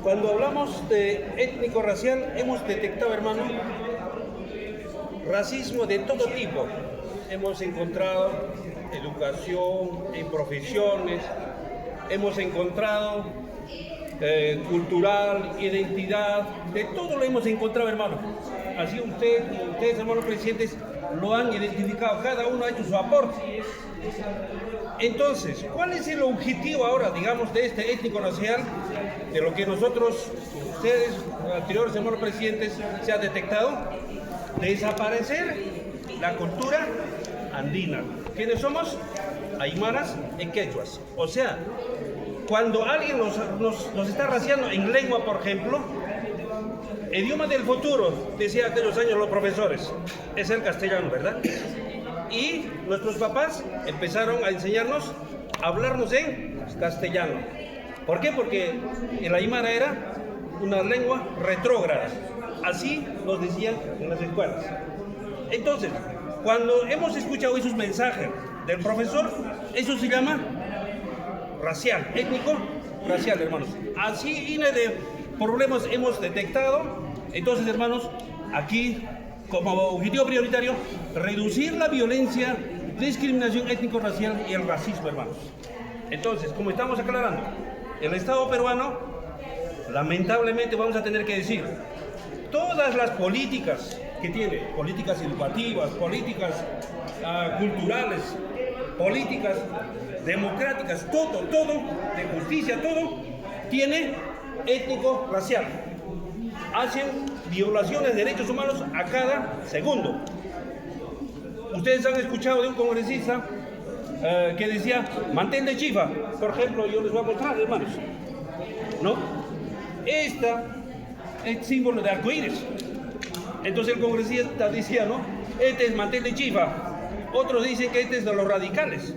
Cuando hablamos de étnico-racial, hemos detectado, hermano, racismo de todo tipo. Hemos encontrado educación, en profesiones, hemos encontrado cultural, identidad, de todo lo hemos encontrado, hermano. Así ustedes, hermanos presidentes, lo han identificado, cada uno ha hecho su aporte. Entonces, ¿cuál es el objetivo ahora, digamos, de este étnico-racial, de lo que nosotros, ustedes, anteriores hermanos presidentes, se ha detectado? Desaparecer la cultura andina. ¿Quiénes somos? Aymaras y quechuas. O sea, cuando alguien nos está raciando en lengua, por ejemplo, idioma del futuro, decía aquellos años los profesores, es el castellano, ¿verdad? Y nuestros papás empezaron a enseñarnos a hablarnos en castellano. ¿Por qué? Porque el aymara era una lengua retrógrada. Así nos decían en las escuelas. Entonces, cuando hemos escuchado esos mensajes del profesor, eso se llama racial, étnico-racial, hermanos. Así y de problemas hemos detectado. Entonces, hermanos, aquí, como objetivo prioritario, reducir la violencia, discriminación étnico-racial y el racismo, hermanos. Entonces, como estamos aclarando, el Estado peruano, lamentablemente vamos a tener que decir, todas las políticas que tiene, políticas educativas, políticas culturales, políticas democráticas, todo, de justicia, todo, tiene étnico-racial. Hacen violaciones de derechos humanos a cada segundo. Ustedes han escuchado de un congresista que decía, mantel de chifa, por ejemplo, yo les voy a mostrar, hermanos, ¿no? Esta es símbolo de arcoíris. Entonces el congresista decía, ¿no? Este es mantel de chifa. Otros dicen que este es de los radicales.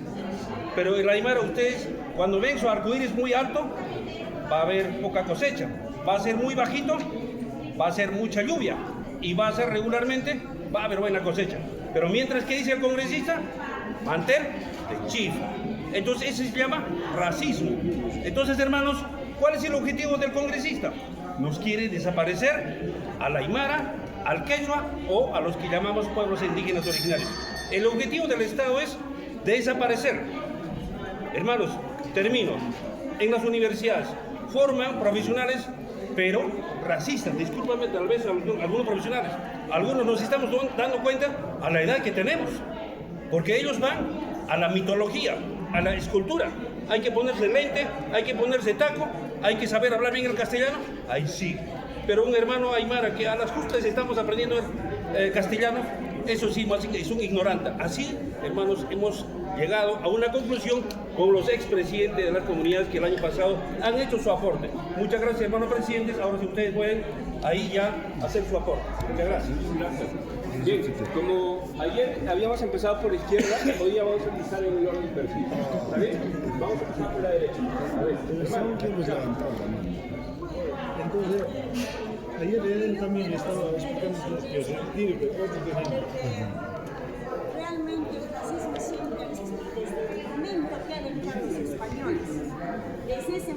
Pero en la aymara, ustedes, cuando ven su arcoíris muy alto, va a haber poca cosecha. Va a ser muy bajito, va a ser mucha lluvia. Y va a ser regularmente, va a haber buena cosecha. Pero mientras que dice el congresista, mantel de chifa. Entonces eso se llama racismo. Entonces, hermanos, ¿cuál es el objetivo del congresista? Nos quiere desaparecer al aymara, al quechua o a los que llamamos pueblos indígenas originarios. El objetivo del Estado es desaparecer. Hermanos, termino. En las universidades forman profesionales, pero racistas. Discúlpame, tal vez algunos profesionales. Algunos nos estamos dando cuenta a la edad que tenemos. Porque ellos van a la mitología, a la escultura. Hay que ponerse lente, hay que ponerse taco, hay que saber hablar bien el castellano. Ahí sí. Pero un hermano aymara que a las justas estamos aprendiendo castellano, eso sí, es un ignorante. Así, hermanos, hemos llegado a una conclusión con los expresidentes de las comunidades que el año pasado han hecho su aporte. Muchas gracias, hermanos presidentes. Ahora si ustedes pueden ahí ya hacer su aporte. Muchas gracias. Bien, como ayer habíamos empezado por la izquierda, hoy ya vamos a empezar en el orden inverso. ¿Está bien? Vamos a empezar por la derecha. A ver, entonces, ayer él también estaba explicando que se tiene que realmente el racismo siempre desde el momento que han entrado los españoles, desde ese